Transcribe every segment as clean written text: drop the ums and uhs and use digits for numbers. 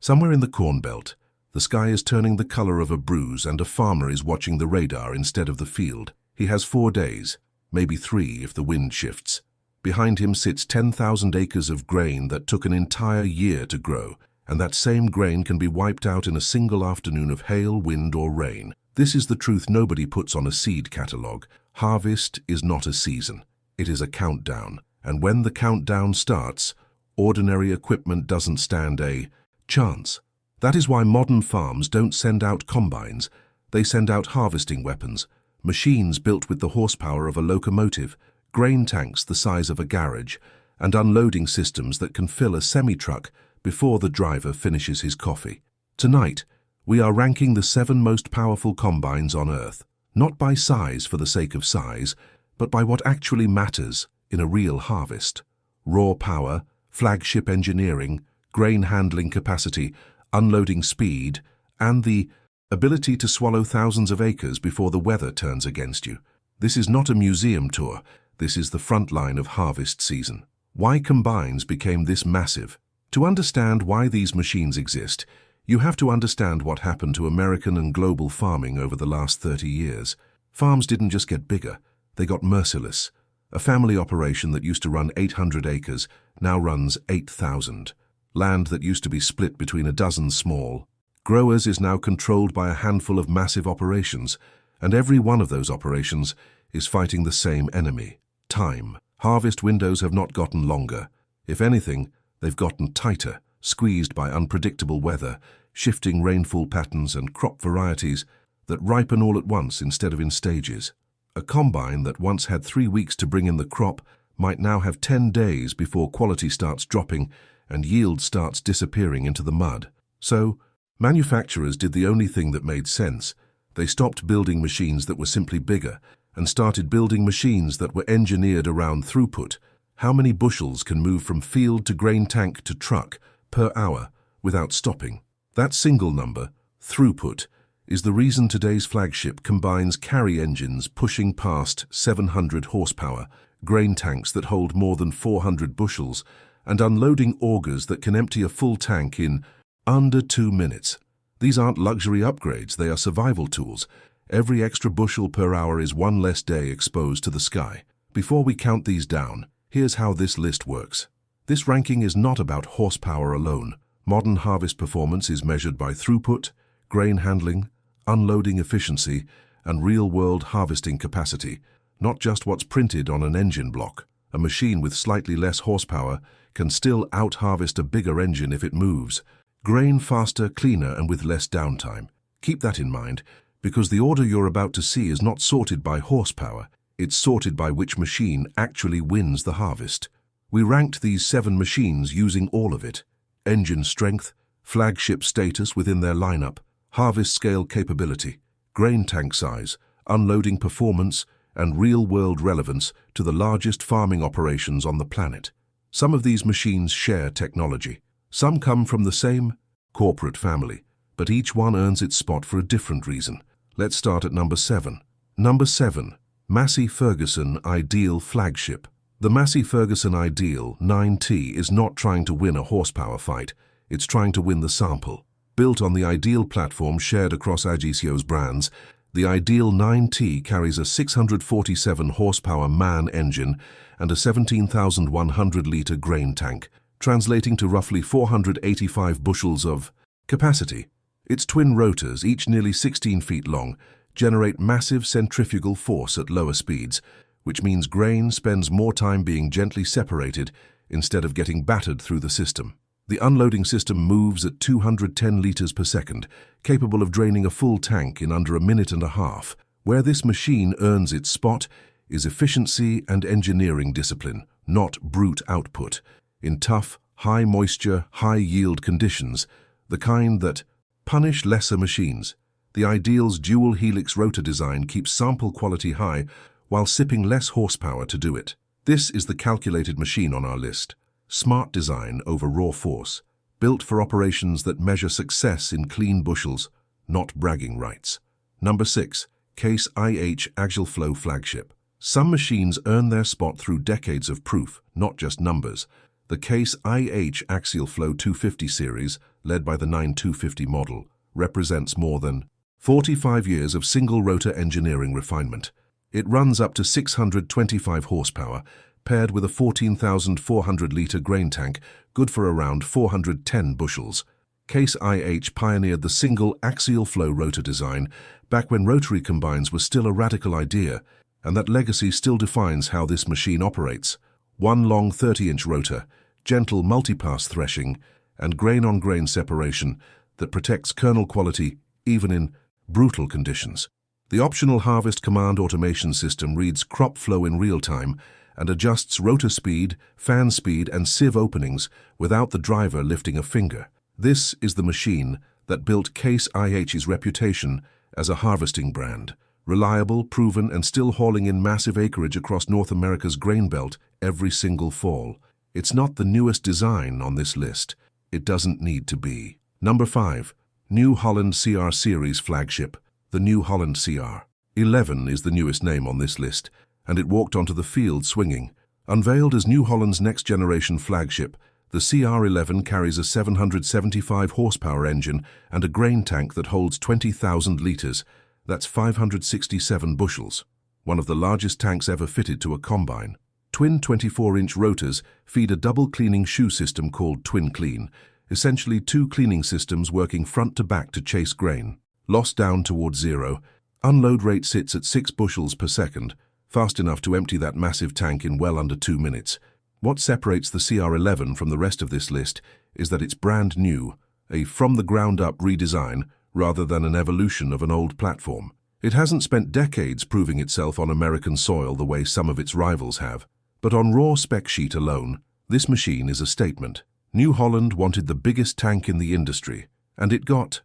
Somewhere in the Corn Belt, the sky is turning the color of a bruise and a farmer is watching the radar instead of the field. He has 4 days, maybe 3 if the wind shifts. Behind him sits 10,000 acres of grain that took an entire year to grow, and that same grain can be wiped out in a single afternoon of hail, wind, or rain. This is the truth nobody puts on a seed catalogue. Harvest is not a season. It is a countdown. And when the countdown starts, ordinary equipment doesn't stand a chance. That is why modern farms don't send out combines. They send out harvesting weapons, machines built with the horsepower of a locomotive, grain tanks the size of a garage, and unloading systems that can fill a semi-truck before the driver finishes his coffee. Tonight, we are ranking the 7 most powerful combines on Earth, not by size for the sake of size, but by what actually matters in a real harvest. Raw power, flagship engineering, grain handling capacity, unloading speed, and the ability to swallow thousands of acres before the weather turns against you. This is not a museum tour. This is the front line of harvest season. Why combines became this massive? To understand why these machines exist, you have to understand what happened to American and global farming over the last 30 years. Farms didn't just get bigger, they got merciless. A family operation that used to run 800 acres now runs 8,000. Land that used to be split between a dozen small growers is now controlled by a handful of massive operations, and every one of those operations is fighting the same enemy: time. Harvest windows have not gotten longer. If anything, they've gotten tighter, squeezed by unpredictable weather, shifting rainfall patterns and crop varieties that ripen all at once instead of in stages. A combine that once had 3 weeks to bring in the crop might now have 10 days before quality starts dropping and yield starts disappearing into the mud. So, manufacturers did the only thing that made sense. They stopped building machines that were simply bigger and started building machines that were engineered around throughput. How many bushels can move from field to grain tank to truck per hour without stopping? That single number, throughput, is the reason today's flagship combines carry engines pushing past 700 horsepower, grain tanks that hold more than 400 bushels, and unloading augers that can empty a full tank in under 2 minutes. These aren't luxury upgrades, they are survival tools. Every extra bushel per hour is 1 less day exposed to the sky. Before we count these down, here's how this list works. This ranking is not about horsepower alone. Modern harvest performance is measured by throughput, grain handling, unloading efficiency, and real-world harvesting capacity, not just what's printed on an engine block. A machine with slightly less horsepower can still out-harvest a bigger engine if it moves. Grain faster, cleaner, and with less downtime. Keep that in mind, because the order you're about to see is not sorted by horsepower, it's sorted by which machine actually wins the harvest. We ranked these 7 machines using all of it: engine strength, flagship status within their lineup, harvest scale capability, grain tank size, unloading performance, and real-world relevance to the largest farming operations on the planet. Some of these machines share technology. Some come from the same corporate family, but each one earns its spot for a different reason. Let's start at number 7. Number 7. Massey Ferguson IDEAL Flagship. The Massey Ferguson IDEAL 9T is not trying to win a horsepower fight, it's trying to win the sample. Built on the IDEAL platform shared across Axial's brands, the IDEAL 9T carries a 647 horsepower MAN engine and a 17,100-litre grain tank, translating to roughly 485 bushels of capacity. Its twin rotors, each nearly 16 feet long, generate massive centrifugal force at lower speeds, which means grain spends more time being gently separated instead of getting battered through the system. The unloading system moves at 210 liters per second, capable of draining a full tank in under a minute and a half. Where this machine earns its spot is efficiency and engineering discipline, not brute output. In tough, high-moisture, high-yield conditions, the kind that punish lesser machines, the IDEAL's dual-helix rotor design keeps sample quality high while sipping less horsepower to do it. This is the calculated machine on our list. Smart design over raw force, built for operations that measure success in clean bushels, not bragging rights. Number 6. Case IH AF11 Flagship. Some machines earn their spot through decades of proof, not just numbers. The Case IH Axial Flow 250 series, led by the 9250 model, represents more than 45 years of single-rotor engineering refinement. It runs up to 625 horsepower, paired with a 14,400-litre grain tank, good for around 410 bushels. Case IH pioneered the single axial flow rotor design back when rotary combines were still a radical idea, and that legacy still defines how this machine operates. One long 30-inch rotor, gentle multipass threshing, and grain-on-grain separation that protects kernel quality even in brutal conditions. The optional harvest command automation system reads crop flow in real time and adjusts rotor speed, fan speed, and sieve openings without the driver lifting a finger. This is the machine that built Case IH's reputation as a harvesting brand. Reliable, proven, and still hauling in massive acreage across North America's grain belt every single fall. It's not the newest design on this list. It doesn't need to be. Number 5. New Holland CR Series Flagship. The new Holland CR11 is the newest name on this list, and it walked onto the field swinging. Unveiled as New Holland's next-generation flagship, the CR11 carries a 775 horsepower engine and a grain tank that holds 20,000 litres. That's 567 bushels. One of the largest tanks ever fitted to a combine. Twin 24-inch rotors feed a double cleaning shoe system called Twin Clean, essentially two cleaning systems working front to back to chase grain. Loss down towards zero. Unload rate sits at 6 bushels per second, fast enough to empty that massive tank in well under 2 minutes. What separates the CR11 from the rest of this list is that it's brand new, a from-the-ground-up redesign rather than an evolution of an old platform. It hasn't spent decades proving itself on American soil the way some of its rivals have, but on raw spec sheet alone, this machine is a statement. New Holland wanted the biggest tank in the industry, and it got.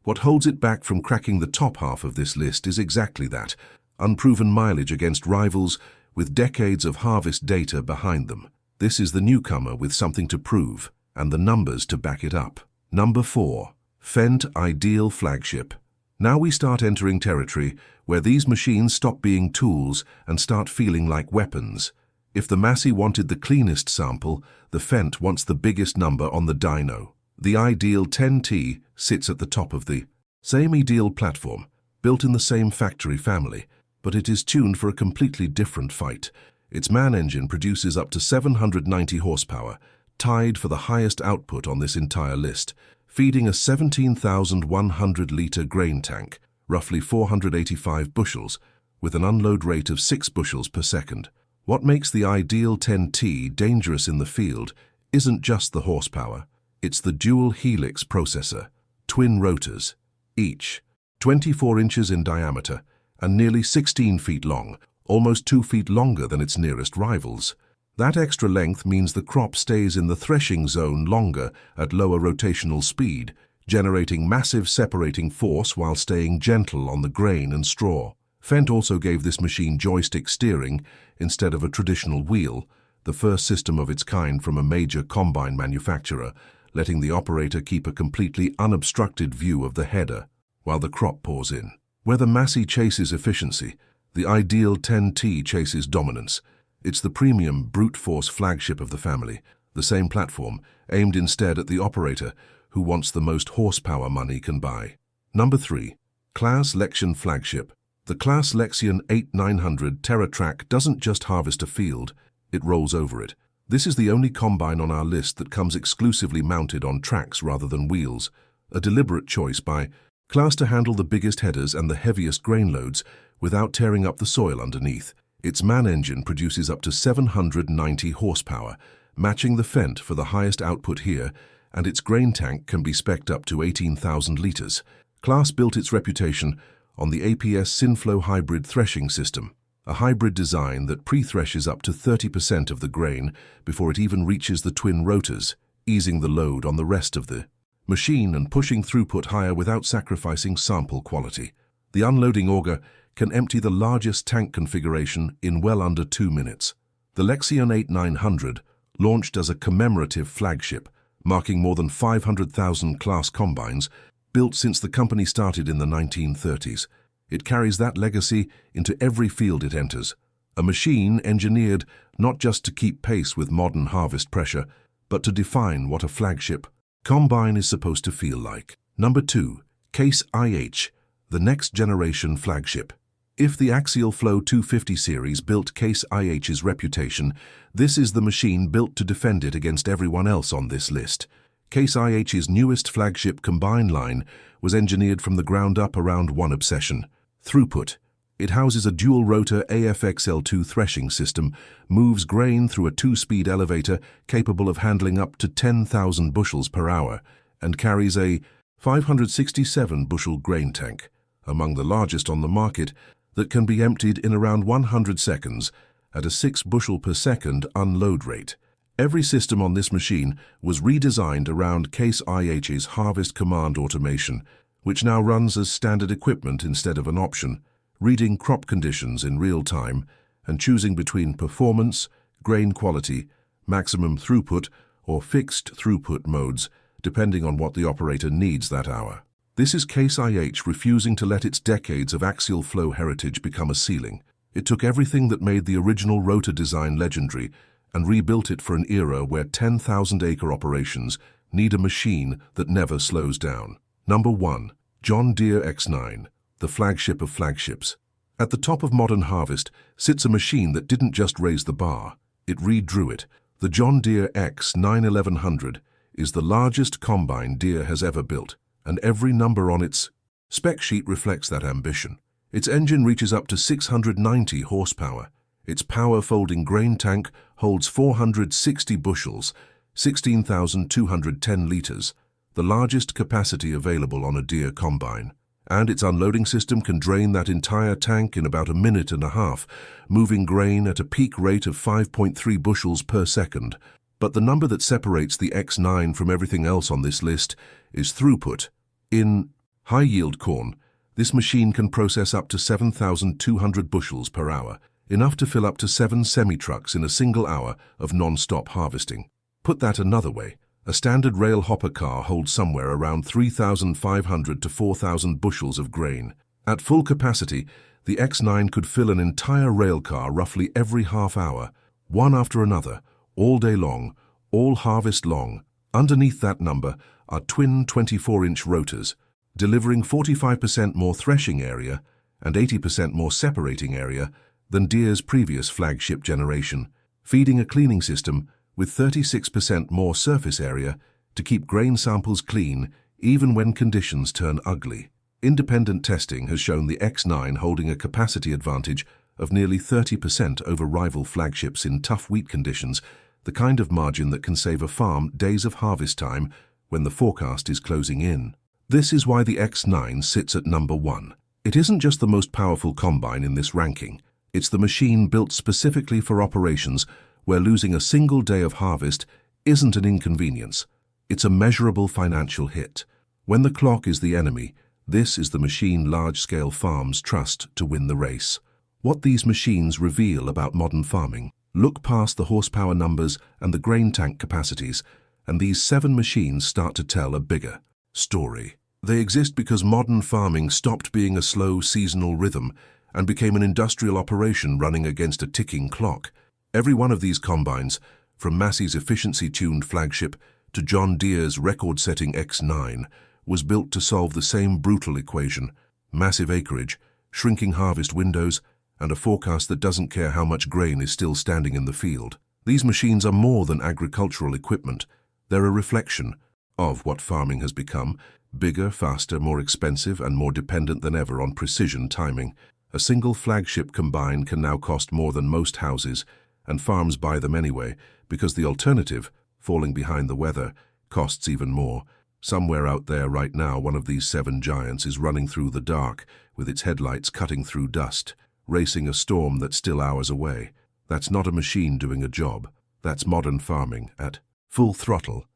What holds it back from cracking the top half of this list is exactly that, unproven mileage against rivals with decades of harvest data behind them. This is the newcomer with something to prove, and the numbers to back it up. Number 4. Fendt IDEAL Flagship. Now we start entering territory where these machines stop being tools and start feeling like weapons. If the Massey wanted the cleanest sample, the Fendt wants the biggest number on the dyno. The IDEAL 10T sits at the top of the same IDEAL platform, built in the same factory family, but it is tuned for a completely different fight. Its man engine produces up to 790 horsepower, tied for the highest output on this entire list, feeding a 17,100-litre grain tank, roughly 485 bushels, with an unload rate of 6 bushels per second. What makes the IDEAL 10T dangerous in the field isn't just the horsepower. It's the dual helix processor, twin rotors, each 24 inches in diameter and nearly 16 feet long, almost 2 feet longer than its nearest rivals. That extra length means the crop stays in the threshing zone longer at lower rotational speed, generating massive separating force while staying gentle on the grain and straw. Fendt also gave this machine joystick steering instead of a traditional wheel, the first system of its kind from a major combine manufacturer, letting the operator keep a completely unobstructed view of the header while the crop pours in. Where the Massey chases efficiency, the IDEAL 10T chases dominance. It's the premium brute force flagship of the family, the same platform, aimed instead at the operator who wants the most horsepower money can buy. Number 3. Claas Lexion Flagship. The Claas Lexion 8900 TerraTrack doesn't just harvest a field, it rolls over it. This is the only combine on our list that comes exclusively mounted on tracks rather than wheels, a deliberate choice by Claas to handle the biggest headers and the heaviest grain loads without tearing up the soil underneath. Its man engine produces up to 790 horsepower, matching the Fendt for the highest output here, and its grain tank can be spec'd up to 18,000 litres. Claas built its reputation on the APS Synflow hybrid threshing system, a hybrid design that pre-threshes up to 30% of the grain before it even reaches the twin rotors, easing the load on the rest of the machine and pushing throughput higher without sacrificing sample quality. The unloading auger can empty the largest tank configuration in well under 2 minutes. The Lexion 8900 launched as a commemorative flagship, marking more than 500,000 Claas combines, built since the company started in the 1930s. It carries that legacy into every field it enters, A machine engineered not just to keep pace with modern harvest pressure, but to define what a flagship combine is supposed to feel like. Number 2. Case IH, the next generation flagship. If the Axial Flow 250 series built Case IH's reputation, this is the machine built to defend it against everyone else on this list. Case IH's newest flagship combine line was engineered from the ground up around one obsession: throughput. It houses a dual-rotor AFXL2 threshing system, moves grain through a 2-speed elevator capable of handling up to 10,000 bushels per hour, and carries a 567-bushel grain tank, among the largest on the market, that can be emptied in around 100 seconds at a 6 bushel per second unload rate. Every system on this machine was redesigned around Case IH's Harvest Command automation, which now runs as standard equipment instead of an option, reading crop conditions in real time and choosing between performance, grain quality, maximum throughput, or fixed throughput modes, depending on what the operator needs that hour. This is Case IH refusing to let its decades of axial flow heritage become a ceiling. It took everything that made the original rotor design legendary and rebuilt it for an era where 10,000-acre operations need a machine that never slows down. Number 1. John Deere X9, the flagship of flagships. At the top of modern harvest sits a machine that didn't just raise the bar, it redrew it. The John Deere X9 1100 is the largest combine Deere has ever built, and every number on its spec sheet reflects that ambition. Its engine reaches up to 690 horsepower. Its power-folding grain tank holds 460 bushels, 16,210 litres, the largest capacity available on a Deere combine. And its unloading system can drain that entire tank in about a minute and a half, moving grain at a peak rate of 5.3 bushels per second. But the number that separates the X9 from everything else on this list is throughput. In high-yield corn, this machine can process up to 7,200 bushels per hour, enough to fill up to 7 semi-trucks in a single hour of non-stop harvesting. Put that another way, a standard rail hopper car holds somewhere around 3,500 to 4,000 bushels of grain. At full capacity, the X9 could fill an entire rail car roughly every half hour, one after another, all day long, all harvest long. Underneath that number are twin 24-inch rotors, delivering 45% more threshing area and 80% more separating area than Deere's previous flagship generation, feeding a cleaning system with 36% more surface area to keep grain samples clean even when conditions turn ugly. Independent testing has shown the X9 holding a capacity advantage of nearly 30% over rival flagships in tough wheat conditions, the kind of margin that can save a farm days of harvest time when the forecast is closing in. This is why the X9 sits at number 1. It isn't just the most powerful combine in this ranking, it's the machine built specifically for operations where losing a single day of harvest isn't an inconvenience, it's a measurable financial hit. When the clock is the enemy, this is the machine large-scale farms trust to win the race. What these machines reveal about modern farming: look past the horsepower numbers and the grain tank capacities, and these 7 machines start to tell a bigger story. They exist because modern farming stopped being a slow seasonal rhythm and became an industrial operation running against a ticking clock. Every one of these combines, from Massey's efficiency-tuned flagship to John Deere's record-setting X9, was built to solve the same brutal equation: massive acreage, shrinking harvest windows, and a forecast that doesn't care how much grain is still standing in the field. These machines are more than agricultural equipment. They're a reflection of what farming has become: bigger, faster, more expensive, and more dependent than ever on precision timing. A single flagship combine can now cost more than most houses, and farms buy them anyway, because the alternative, falling behind the weather, costs even more. Somewhere out there right now, one of these 7 giants is running through the dark, with its headlights cutting through dust, racing a storm that's still hours away. That's not a machine doing a job. That's modern farming at full throttle.